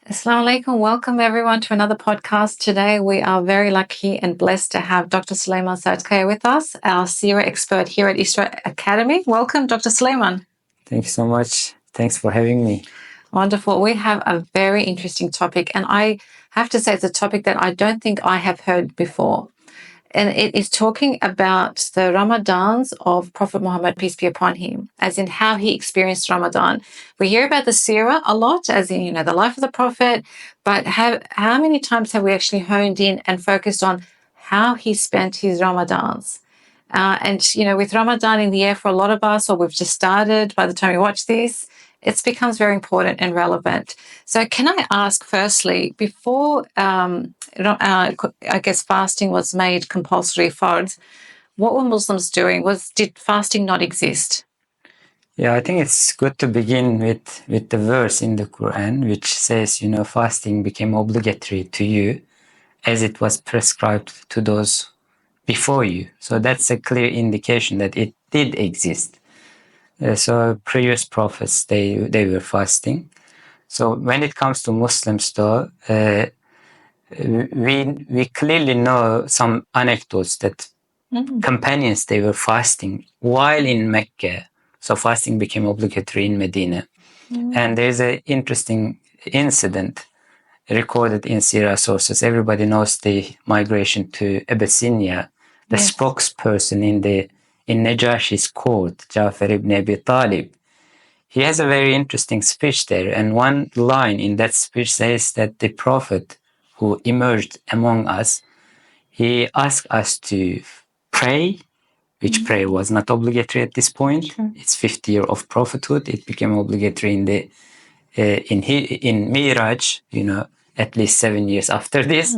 Assalamu alaikum. Welcome everyone to another podcast. Today we are very lucky and blessed to have Dr. Suleyman Sertkaya with us, our Sirah expert here at Sirah Academy. Welcome, Dr. Suleyman. Thank you so much. Thanks for having me. Wonderful. We have a very interesting topic, and I have to say it's a topic that I don't think I have heard before. And it is talking about the Ramadans of Prophet Muhammad, peace be upon him, as in how he experienced Ramadan. We hear about the Sirah a lot, as in, the life of the Prophet, but how many times have we actually honed in and focused on how he spent his Ramadans? With Ramadan in the air for a lot of us, or we've just started by the time we watch this, it becomes very important and relevant. So can I ask firstly, before I guess fasting was made compulsory fard, what were Muslims doing? Did fasting not exist? Yeah, I think it's good to begin with the verse in the Quran, which says, fasting became obligatory to you as it was prescribed to those before you. So that's a clear indication that it did exist. So previous prophets, they were fasting. So when it comes to Muslims though, we clearly know some anecdotes that companions, they were fasting while in Mecca. So fasting became obligatory in Medina. And there's an interesting incident recorded in Sirah sources. Everybody knows the migration to Abyssinia. The spokesperson in Najashi's court, Ja'far ibn Abi Talib, he has a very interesting speech there. And one line in that speech says that the Prophet who emerged among us, he asked us to pray, which prayer was not obligatory at this point. Sure. It's 50 years of prophethood. It became obligatory in Miraj, at least 7 years after this.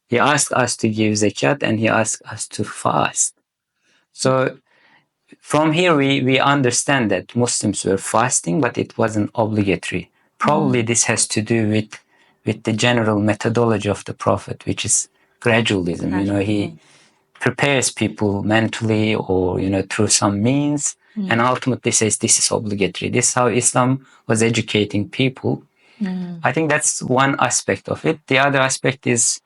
He asked us to give zakat and he asked us to fast. So from here, we understand that Muslims were fasting, but it wasn't obligatory. Probably this has to do with the general methodology of the Prophet, which is gradualism. He prepares people mentally or, through some means and ultimately says this is obligatory. This is how Islam was educating people. I think that's one aspect of it. The other aspect is,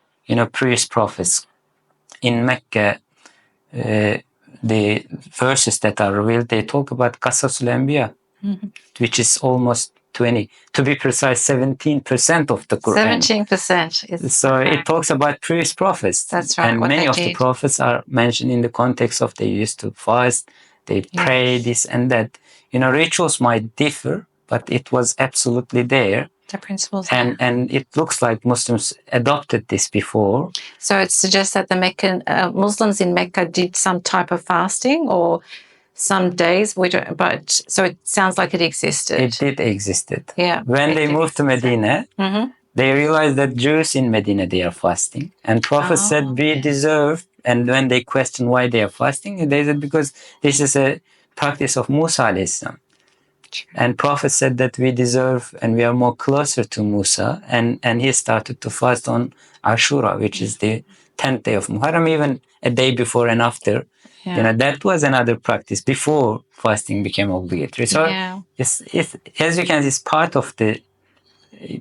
previous prophets in Mecca, the verses that are revealed, they talk about Qasasul Anbiya, which is almost 20, to be precise, 17% of the Quran. 17%. So it talks about previous prophets. That's right. And many of the prophets are mentioned in the context of they used to fast, they pray, this and that. Rituals might differ, but it was absolutely there. The principles. And it looks like Muslims adopted this before. So it suggests that the Meccan Muslims in Mecca did some type of fasting or some days, so it sounds like it existed. It did existed. Yeah. When they moved to Medina, they realized that Jews in Medina, they are fasting. And Prophet said, we deserve, and when they questioned why they are fasting, they said, because this is a practice of Musa alayhi salam. And Prophet said that we deserve and we are more closer to Musa. And he started to fast on Ashura, which is the 10th day of Muharram, even a day before and after. Yeah. That was another practice before fasting became obligatory. So it's as you can see, it's part of the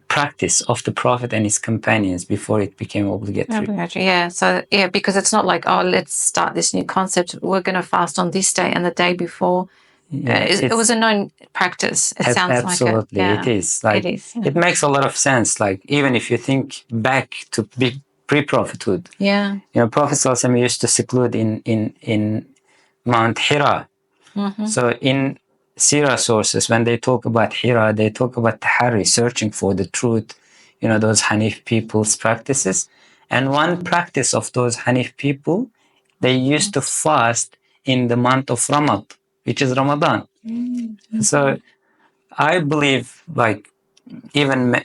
practice of the Prophet and his companions before it became obligatory. Yeah. So, because it's not like, let's start this new concept. We're going to fast on this day and the day before. It was a known practice. It sounds absolutely, like it is. Like, it is. It makes a lot of sense. Like, even if you think back to pre-prophethood, Prophet ﷺ used to seclude in Mount Hira. So in Sirah sources, when they talk about Hira, they talk about Tahari, searching for the truth. Those Hanif people's practices, and one practice of those Hanif people, they used to fast in the month of Ramadan, which is Ramadan. So I believe, like, even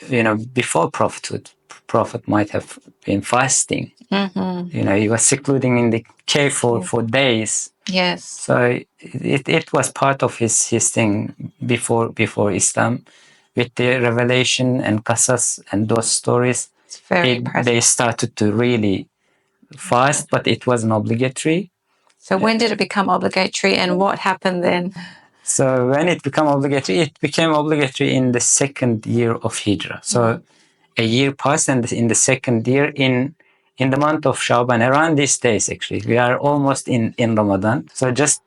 before prophethood, Prophet might have been fasting. He was secluding in the cave for days. Yes. So it was part of his thing before Islam, with the revelation and qasas and those stories. They started to really fast, but it wasn't obligatory. So when did it become obligatory, and what happened then? So when it became obligatory in the second year of Hijrah. So a year passed, and in the second year, in the month of Shaban, around these days, actually, we are almost in Ramadan. So just,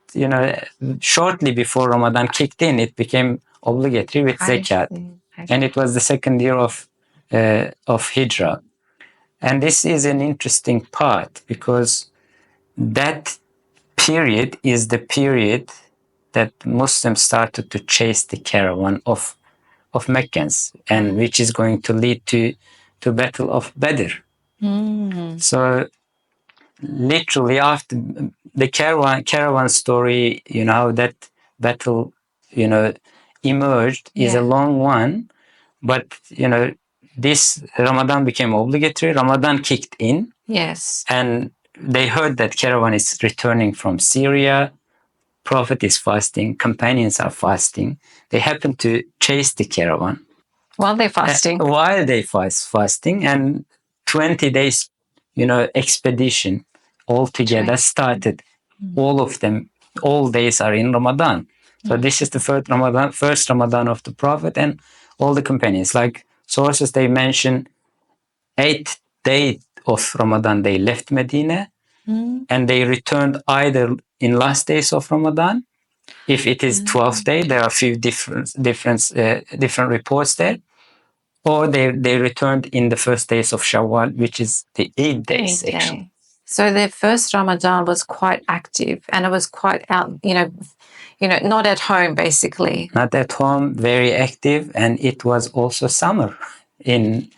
shortly before Ramadan kicked in, it became obligatory with zakat. And it was the second year of Hijrah. And this is an interesting part, because that period is the period that Muslims started to chase the caravan of Meccans, and which is going to lead to Battle of Badr. So literally after the caravan story, that battle, emerged, is a long one, but this Ramadan became obligatory. Ramadan kicked in. Yes. And they heard that caravan is returning from Syria. Prophet is fasting. Companions are fasting. They happen to chase the caravan while they're fasting. Fasting, and 20 days, expedition altogether started. All of them, all days are in Ramadan. So this is the first Ramadan of the Prophet and all the companions. Like sources, they mention 8th day of Ramadan they left Medina, and they returned either in last days of Ramadan. If it is 12th day, there are a few different reports there. Or they returned in the first days of Shawwal, which is the 8 days actually. So their first Ramadan was quite active, and it was quite out, not at home basically. Not at home, very active, and it was also summer in,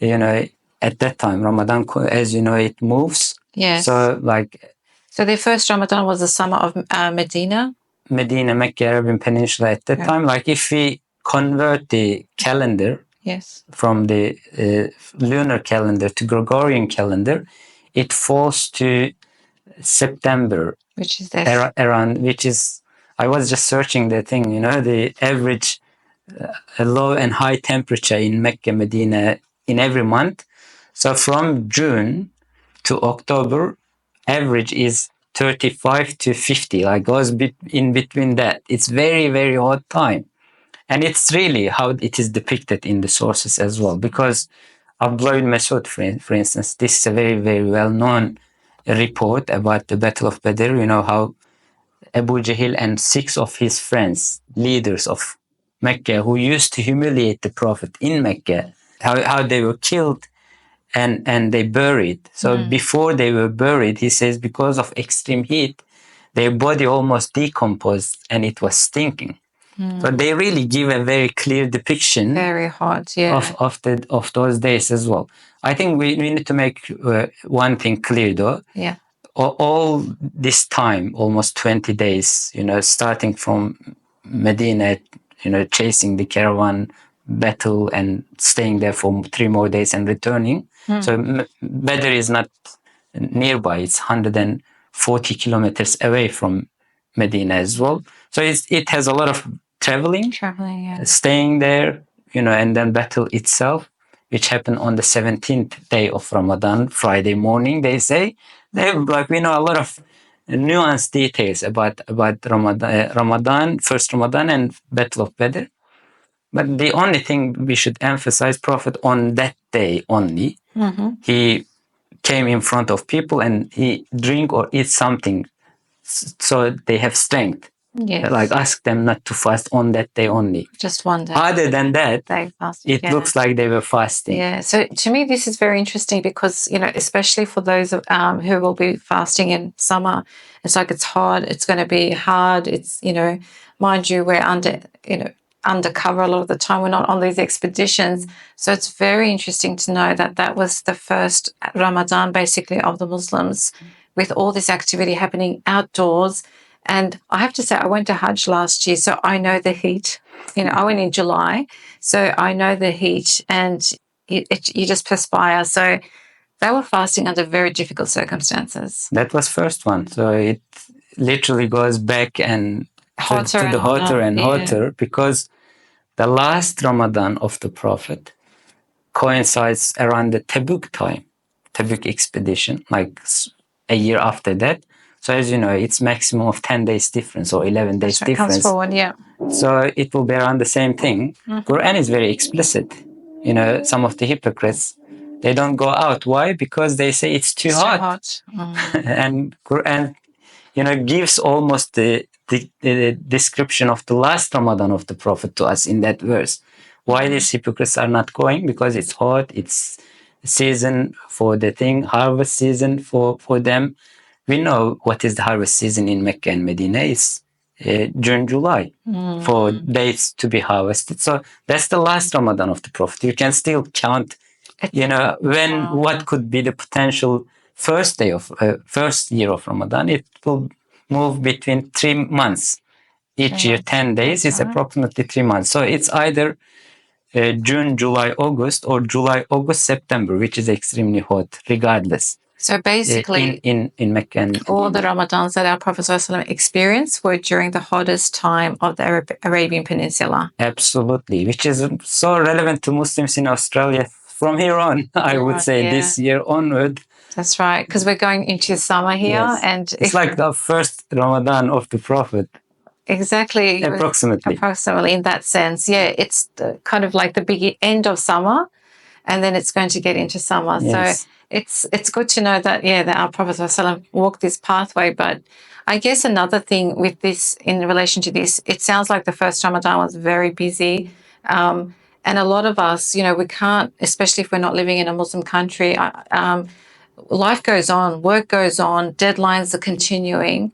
at that time. Ramadan, as you know, it moves. Yes. So their first Ramadan was the summer of Medina, Mecca, Arabian Peninsula at that time. Like if we convert the calendar, from the lunar calendar to Gregorian calendar, it falls to September, which is around. Which is, I was just searching the thing. The average low and high temperature in Mecca, Medina in every month. So from June to October, average is 35 to 50. Like goes in between that. It's very, very hot time. And it's really how it is depicted in the sources as well. Because Abdullah ibn Masud, for instance, this is a very, very well-known report about the Battle of Badr. How Abu Jahl and 6 of his friends, leaders of Mecca, who used to humiliate the Prophet in Mecca, how they were killed and they buried. So before they were buried, he says, because of extreme heat, their body almost decomposed and it was stinking. So they really give a very clear depiction, very hot, of those days as well. I think we need to make one thing clear though. Yeah. All this time, almost 20 days, starting from Medina, chasing the caravan, battle, and staying there for 3 more days and returning. So Badr is not nearby; it's 140 kilometers away from Medina as well. So it has a lot of traveling, staying there, and then battle itself, which happened on the 17th day of Ramadan, Friday morning. They say we know a lot of nuanced details about Ramadan, first Ramadan, and Battle of Badr. But the only thing we should emphasize, Prophet on that day only, he came in front of people and he drink or eat something so they have strength. Yes. Like ask them not to fast on that day only. Just one day. Other than that, it looks like they were fasting. Yeah. So to me, this is very interesting because, especially for those who will be fasting in summer, it's like it's hard. It's going to be hard. It's, mind you, we're undercover a lot of the time. We're not on these expeditions. So it's very interesting to know that that was the first Ramadan basically of the Muslims with all this activity happening outdoors. And I have to say, I went to Hajj last year, so I know the heat. I went in July, so I know the heat and you just perspire. So they were fasting under very difficult circumstances. That was first one. So it literally goes back and hotter and hotter because the last Ramadan of the Prophet coincides around the Tabuk time, Tabuk expedition, like a year after that. So as you know, it's maximum of 10 days difference or 11 days difference. Comes forward, yeah. So it will be around the same thing. Quran is very explicit. some of the hypocrites, they don't go out. Why? Because they say it's too hot. And Quran, gives almost the description of the last Ramadan of the Prophet to us in that verse. Why these hypocrites are not going? Because it's hot. It's season for the thing, harvest season for them. We know what is the harvest season in Mecca and Medina. It's June, July for dates to be harvested. So that's the last Ramadan of the Prophet. You can still count, what could be the potential first year of Ramadan. It will move between 3 months. Each year, 10 days is approximately 3 months. So it's either June, July, August, or July, August, September, which is extremely hot, regardless. So basically, in Mecca and all the Ramadans that our Prophet ﷺ experienced were during the hottest time of the Arabian Peninsula. Absolutely, which is so relevant to Muslims in Australia from here on, I would say, this year onward. That's right, because we're going into summer here. And it's like the first Ramadan of the Prophet. Exactly. Approximately in that sense. Yeah, it's kind of like the end of summer, and then it's going to get into summer. Yes. So it's good to know that, that our Prophet ﷺ walked this pathway. But I guess another thing with this, in relation to this, it sounds like the first Ramadan was very busy. And a lot of us, we can't, especially if we're not living in a Muslim country, life goes on, work goes on, deadlines are continuing.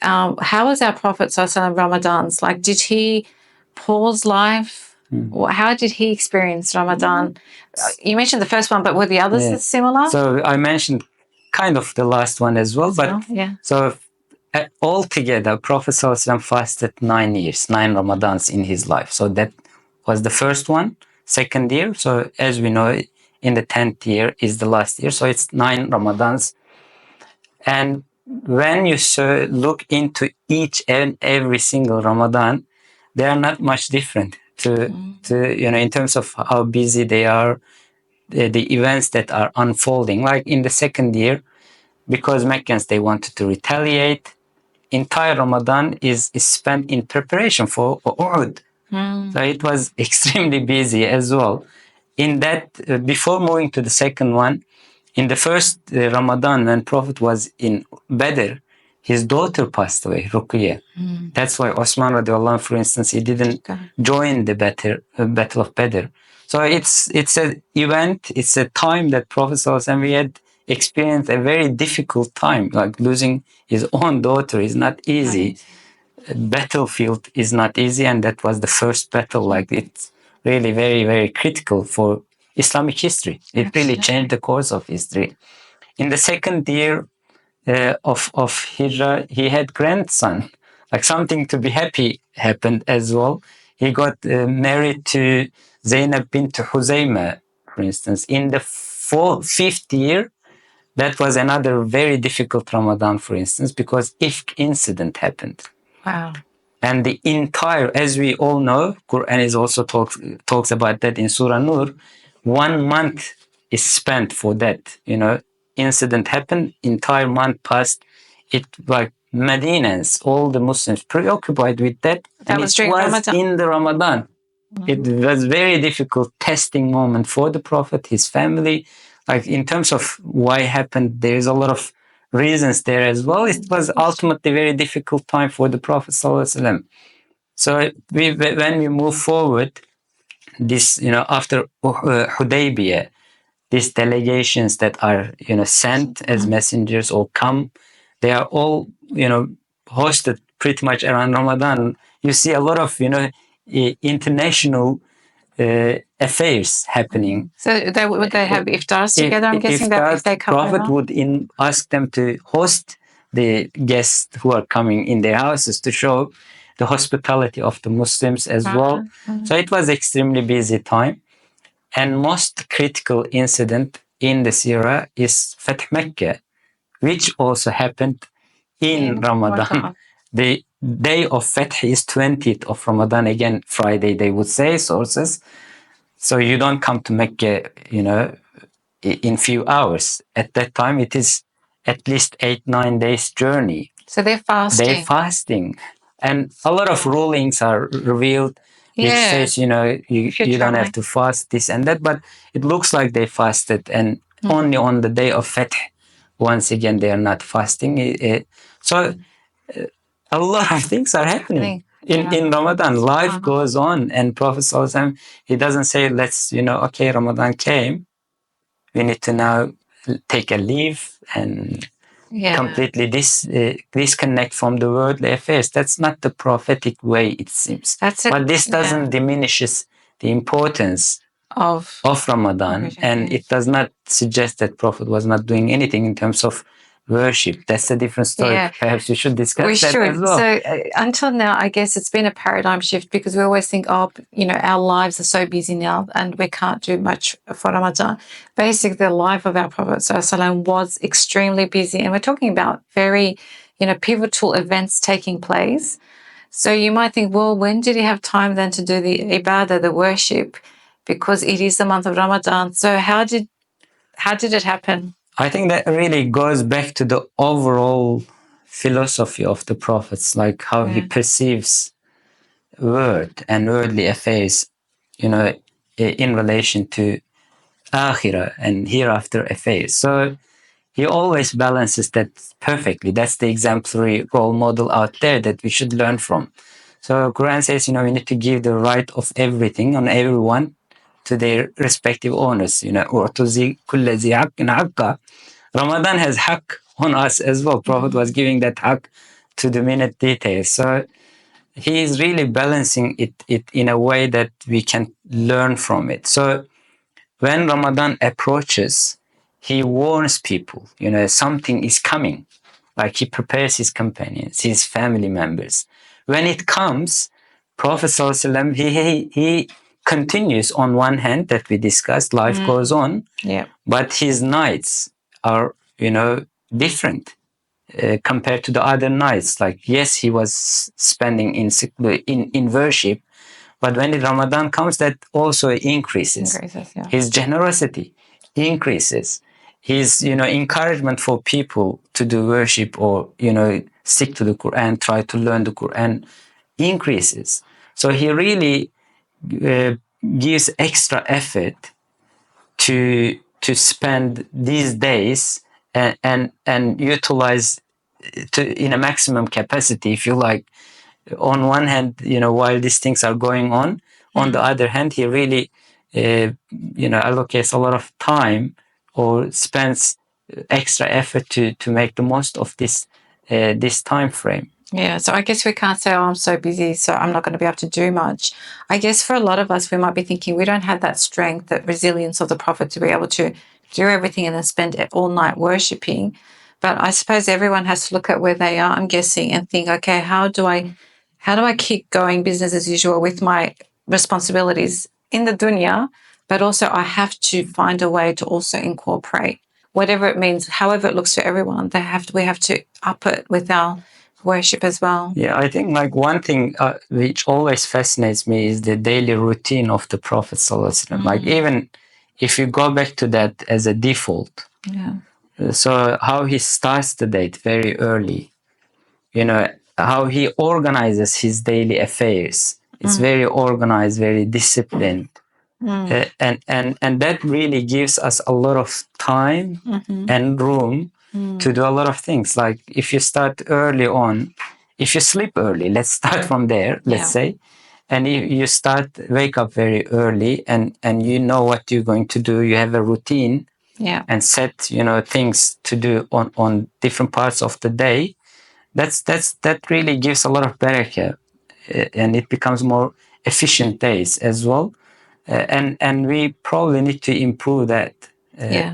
How was our Prophet ﷺ Ramadans? Like, did he pause life? How did he experience Ramadan? You mentioned the first one, but were the others similar? So I mentioned kind of the last one as well. So altogether, Prophet ﷺ fasted 9 years, 9 Ramadans in his life. So that was the first one. Second year, so as we know, in the 10th year is the last year. So it's 9 Ramadans. And when you look into each and every single Ramadan, they are not much different to in terms of how busy they are, the events that are unfolding. Like in the second year, because Meccans, they wanted to retaliate, entire Ramadan is spent in preparation for Uhud. So it was extremely busy as well. In that, before moving to the second one, in the first Ramadan, when Prophet was in Badr, his daughter passed away, Ruqayya. That's why Osman radiallahu anh, for instance, he didn't join the Battle of Badr. So it's an event, it's a time that Prophet ﷺ, we had experienced a very difficult time. Like losing his own daughter is not easy. Battlefield is not easy, and that was the first battle. Like it's really very, very critical for Islamic history. It really changed the course of history. In the second year of Hijrah, he had grandson. Like something to be happy happened as well. He got married to Zainab bint Huzayma, for instance. In the fifth year, that was another very difficult Ramadan, for instance, because Ifk incident happened. Wow. And the entire, as we all know, Quran is also talks about that in Surah Nur. 1 month is spent for that. Incident happened, entire month passed. It like Medinans, all the Muslims preoccupied with that. That was during Ramadan. In the Ramadan. It was very difficult testing moment for the Prophet, his family. Like in terms of why happened, there is a lot of reasons there as well. It was ultimately very difficult time for the Prophet ﷺ. So when we move forward, this after Hudaybiyah, these delegations that are sent as messengers or come, they are all hosted pretty much around Ramadan. You see a lot of international affairs happening. So would they have iftars together? I'm guessing that if they come Prophet would ask them to host the guests who are coming in their houses to show the hospitality of the Muslims as well. So it was extremely busy time. And most critical incident in the Sirah is Fath Mecca, which also happened in Ramadan. The day of Fath is 20th of Ramadan, again Friday they would say, sources. So you don't come to Mecca, in few hours. At that time, it is at least 8-9 days journey. So they're fasting. And a lot of rulings are revealed. which says, you know, you don't have to fast this and that, but it looks like they fasted, and only on the day of Fath, once again, they are not fasting. So a lot of things are happening in Ramadan. Life goes on, and Prophet ﷺ, he doesn't say, let's, you know, okay, Ramadan came, we need to now take a leave and completely disconnect from the worldly affairs. That's not the prophetic way, it seems. But this doesn't diminishes the importance of Ramadan, and it does not suggest that Prophet was not doing anything in terms of worship. That's a different story. Perhaps we should discuss that as well. So until now, I guess it's been a paradigm shift, because we always think, oh, you know, our lives are so busy now and we can't do much for Ramadan. Basically, the life of our Prophet ﷺ was extremely busy, and we're talking about very, you know, pivotal events taking place. So you might think, well, when did he have time then to do the ibadah, the worship? Because it is the month of Ramadan. So how did it happen? I think that really goes back to the overall philosophy of the prophets, like how he perceives word and worldly affairs, you know, in relation to akhirah and hereafter affairs. So he always balances that perfectly. That's the exemplary role model out there that we should learn from. So Quran says, you know, we need to give the right of everything on everyone to their respective owners. You know, Ramadan has haqq on us as well. Prophet was giving that haqq to the minute details. So he is really balancing it in a way that we can learn from it. So when Ramadan approaches, he warns people, you know, something is coming. Like he prepares his companions, his family members. When it comes, Prophet ﷺ, he continues on one hand that we discussed, life goes on, but his nights are, you know, different compared to the other nights. Like, yes, he was spending in worship, but when Ramadan comes, that also increases. His generosity increases. His, you know, encouragement for people to do worship or, you know, stick to the Quran, try to learn the Quran increases. So he really gives extra effort to spend these days and utilize in a maximum capacity, if you like. On one hand, you know, while these things are going on the other hand, he really, you know, allocates a lot of time or spends extra effort to make the most of this time frame. Yeah, so I guess we can't say, oh, I'm so busy, so I'm not going to be able to do much. I guess for a lot of us, we might be thinking we don't have that strength, that resilience of the Prophet to be able to do everything and then spend all night worshipping. But I suppose everyone has to look at where they are, I'm guessing, and think, okay, how do I keep going business as usual with my responsibilities in the dunya, but also I have to find a way to also incorporate whatever it means, however it looks to everyone. We have to up it with our worship as well. Yeah, I think like one thing which always fascinates me is the daily routine of the Prophet ﷺ. Like even if you go back to that as a default, so how he starts the day very early, you know, how he organizes his daily affairs. It's very organized, very disciplined. And that really gives us a lot of time and room to do a lot of things. Like if you start early on, if you sleep early, let's start from there, let's say, and you wake up very early and you know what you're going to do, you have a routine and set, you know, things to do on different parts of the day, that really gives a lot of barakah, and it becomes more efficient days as well. And we probably need to improve that.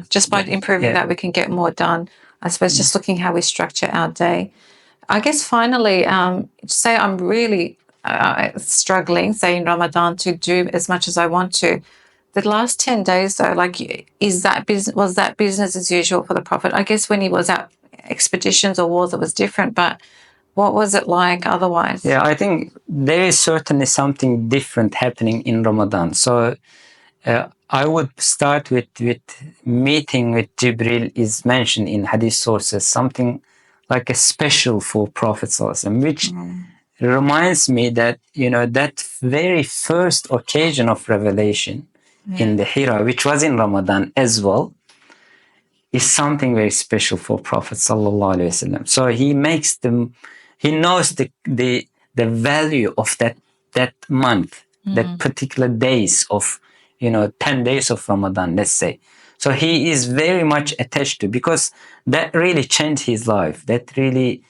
Just by improving that, we can get more done. I suppose just looking how we structure our day. I guess finally, say I'm really struggling, say in Ramadan, to do as much as I want to. The last 10 days, though, like, was that business as usual for the Prophet? I guess when he was out expeditions or wars, it was different, but what was it like otherwise? Yeah, I think there is certainly something different happening in Ramadan. So I would start with meeting with Jibril is mentioned in hadith sources, something like a special for Prophet ﷺ, which reminds me that, that very first occasion of revelation in the Hira, which was in Ramadan as well, is something very special for Prophet sallallahu alaihi wasallam. So he knows the value of that month, that particular days of, 10 days of Ramadan, let's say. So he is very much attached to, because that really changed his life. That really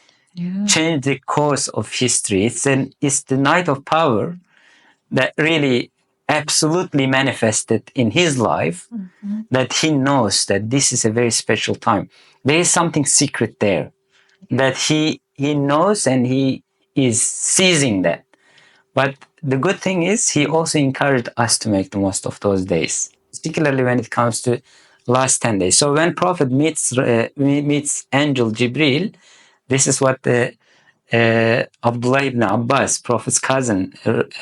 changed the course of history. It's the night of power that really absolutely manifested in his life, that he knows that this is a very special time. There is something secret there that he knows, and he is seizing that. But the good thing is, he also encouraged us to make the most of those days, particularly when it comes to last 10 days. So when Prophet meets Angel Jibril, this is what Abdullah ibn Abbas, Prophet's cousin,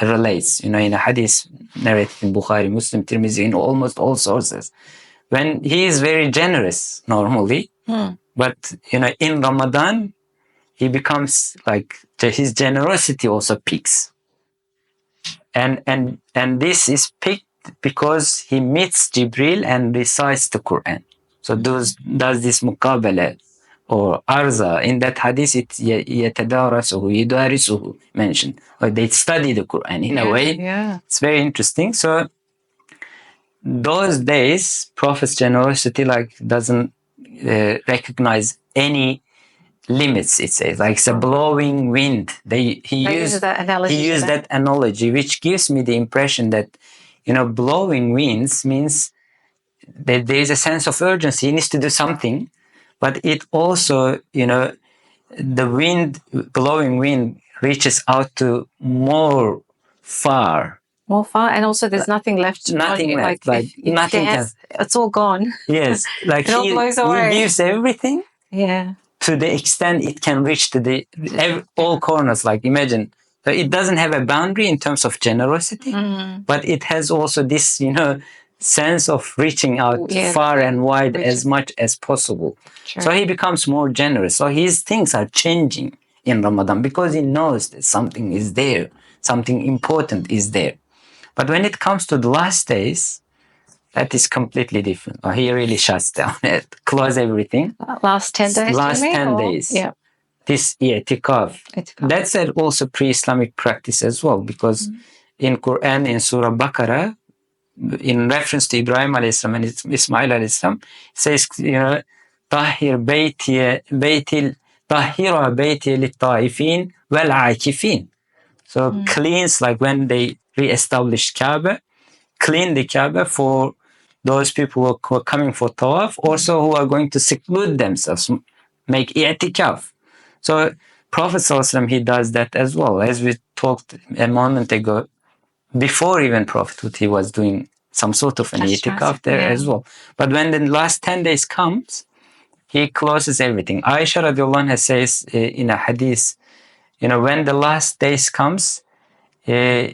relates, in a hadith narrated in Bukhari, Muslim, Tirmidhi, in almost all sources. When he is very generous normally, but in Ramadan, he becomes like, his generosity also peaks. And this is picked because he meets Jibril and recites the Quran. So does this muqabala or arza. In that hadith, it's yatadarasuhu, yudarisuhu mentioned. Or they study the Quran in a way. Yeah. It's very interesting. So those days, Prophet's generosity doesn't recognize any limits. It says like it's a blowing wind. He used that analogy. Which gives me the impression that blowing winds means that there is a sense of urgency. He needs to do something, but it also the blowing wind reaches out to more far, and also there's nothing left. Nothing left. Nothing. It's all gone. Yes, like it all blows away. He gives everything. Yeah. To the extent it can reach to all corners. Like imagine, so it doesn't have a boundary in terms of generosity, but it has also this, sense of reaching out far and wide as much as possible. Sure. So he becomes more generous. So his things are changing in Ramadan because he knows that something is there, something important is there. But when it comes to the last days, that is completely different. He really shuts down it, close everything. Last 10 days? Last 10 days. Yeah. This itikaf. That's also pre-Islamic practice as well, because in Quran, in Surah Baqarah, in reference to Ibrahim alayhi salam and Ismail alayhi salam, it says, Tahira bayti lit-ta'ifin wal-aakifin. So cleans, like when they re-established Kaaba, clean the Kaaba for those people who are coming for tawaf, also who are going to seclude themselves, make i'tikaf. So Prophet ﷺ, he does that as well. As we talked a moment ago, before even prophethood, he was doing some sort of an i'tikaf there as well. But when the last 10 days comes, he closes everything. Aisha radiallahu anha says in a hadith, when the last days comes, shadda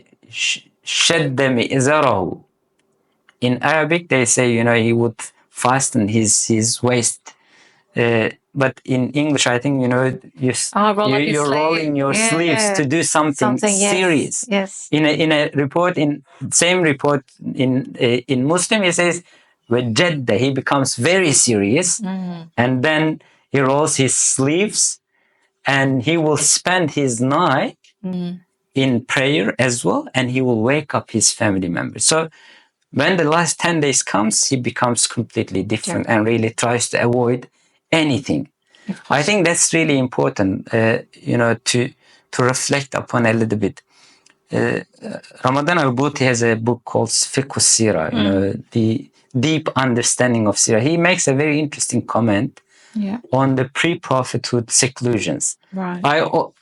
mi'zarahu. In Arabic, they say, he would fasten his waist. But in English, I think, you're rolling your sleeves to do something serious. Yes. In a report, same report in Muslim, it says, وَجَدَّ, he becomes very serious. And then he rolls his sleeves and he will spend his night in prayer as well. And he will wake up his family members. So when the last 10 days comes, he becomes completely different and really tries to avoid anything. I think that's really important, to reflect upon a little bit. Ramadan al-Bouti has a book called Fiqh Sirah, the deep understanding of Sirah. He makes a very interesting comment on the pre-prophethood seclusions. Right.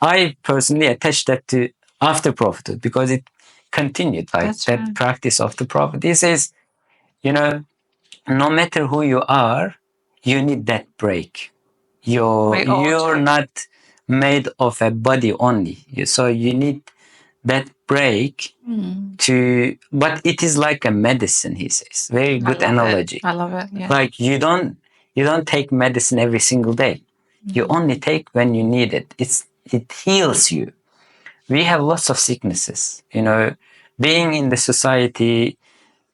I personally attach that to after prophethood because it continued, like that practice of the prophet. He says, no matter who you are, you need that break. You're not made of a body only. So you need that break but it is like a medicine, he says. Very good analogy. I love it. Yeah. Like you don't take medicine every single day. You only take when you need it. It heals you. we have lots of sicknesses. Being in the society,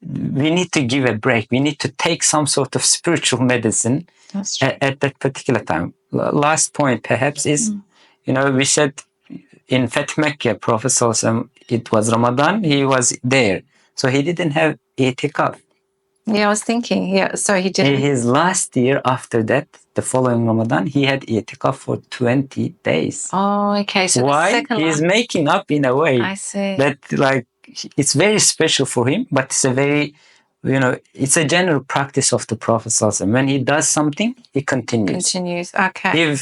we need to give a break. We need to take some sort of spiritual medicine at that particular time. Last point perhaps is, we said in Feth Mekkah, Prophet ﷺ, it was Ramadan, he was there. So he didn't have itikaf. Yeah, I was thinking. Yeah, so he didn't. In his last year after that, the following Ramadan, he had itikaf for 20 days. Oh, okay. So why? He's making up in a way. I see. That it's very special for him, but it's a very, it's a general practice of the Prophet ﷺ. When he does something, he continues. Okay.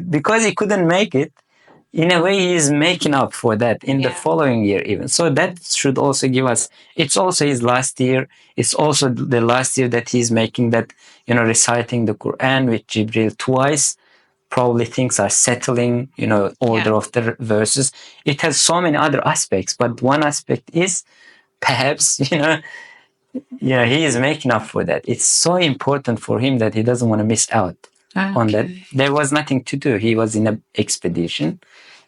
Because he couldn't make it, in a way, he is making up for that in the following year even. So that should also give us, it's also his last year. It's also the last year that he's making that, reciting the Quran with Jibril twice. Probably things are settling, order of the verses. It has so many other aspects, but one aspect is perhaps, he is making up for that. It's so important for him that he doesn't want to miss out on that. There was nothing to do. He was in an expedition.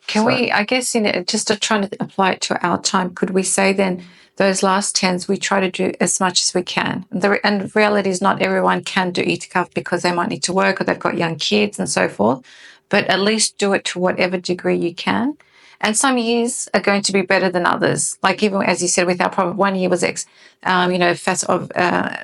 Can we, I guess, just to try to apply it to our time, could we say then those last 10s, we try to do as much as we can? And the reality is not everyone can do itikaf because they might need to work or they've got young kids and so forth, but at least do it to whatever degree you can. And some years are going to be better than others. Like even as you said, with our problem, 1 year was, Fast of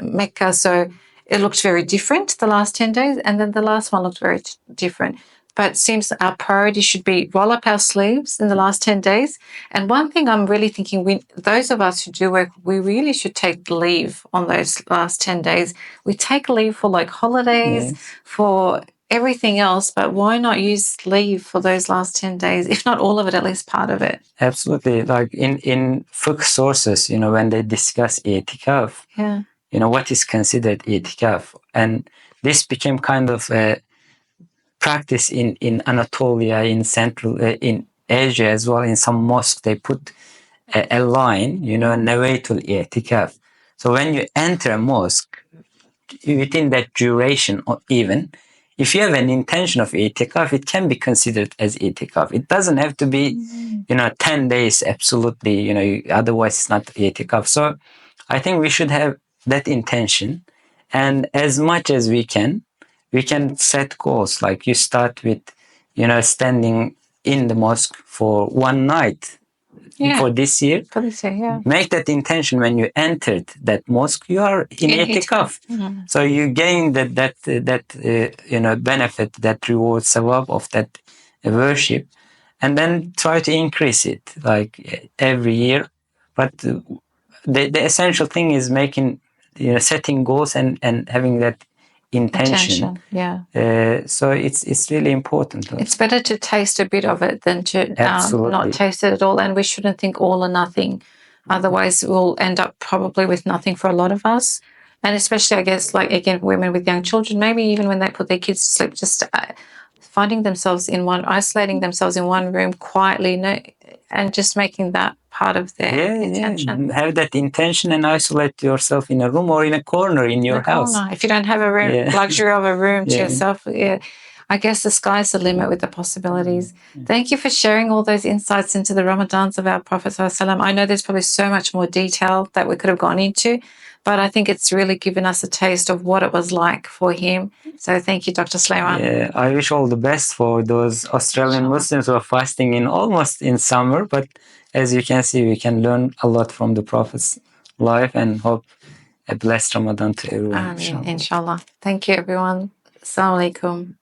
Mecca, so it looked very different the last 10 days, and then the last one looked very different. But it seems our priority should be roll up our sleeves in the last 10 days. And one thing I'm really thinking, those of us who do work, we really should take leave on those last 10 days. We take leave for like holidays, for everything else, but why not use leave for those last 10 days, if not all of it, at least part of it? Absolutely. Like in fiqh sources, when they discuss itikaf, what is considered itikaf? And this became kind of a practice in Anatolia, in Central, in Asia as well. In some mosques, they put a line, nawaitul itikaf. So when you enter a mosque, within that duration, or even if you have an intention of itikaf, it can be considered as itikaf. It doesn't have to be, 10 days absolutely, otherwise it's not itikaf. So I think we should have that intention, and as much as we can set goals. Like you start with, standing in the mosque for one night. For this year, make that intention when you entered that mosque. You are in itikaf, so you gain that benefit, that reward, sawab of that worship, and then try to increase it like every year. But the essential thing is making, setting goals and having that intention. So it's really important. It's better to taste a bit of it than to not taste it at all. And we shouldn't think all or nothing. Otherwise, we'll end up probably with nothing for a lot of us. And especially, I guess, like, again, women with young children, maybe even when they put their kids to sleep, just finding themselves isolating themselves in one room quietly, and just making that part of their intention. Have that intention and isolate yourself in a room or in a corner in your house. If you don't have a room, luxury of a room to yourself, I guess the sky's the limit with the possibilities. Thank you for sharing all those insights into the Ramadans of our Prophet ﷺ. I know there's probably so much more detail that we could have gone into, but I think it's really given us a taste of what it was like for him. So thank you, Dr. Suleyman. Yeah, I wish all the best for those Australian Muslims who are fasting almost in summer, but as you can see, we can learn a lot from the Prophet's life, and hope a blessed Ramadan to everyone. Inshallah. Thank you, everyone. Assalamu alaikum.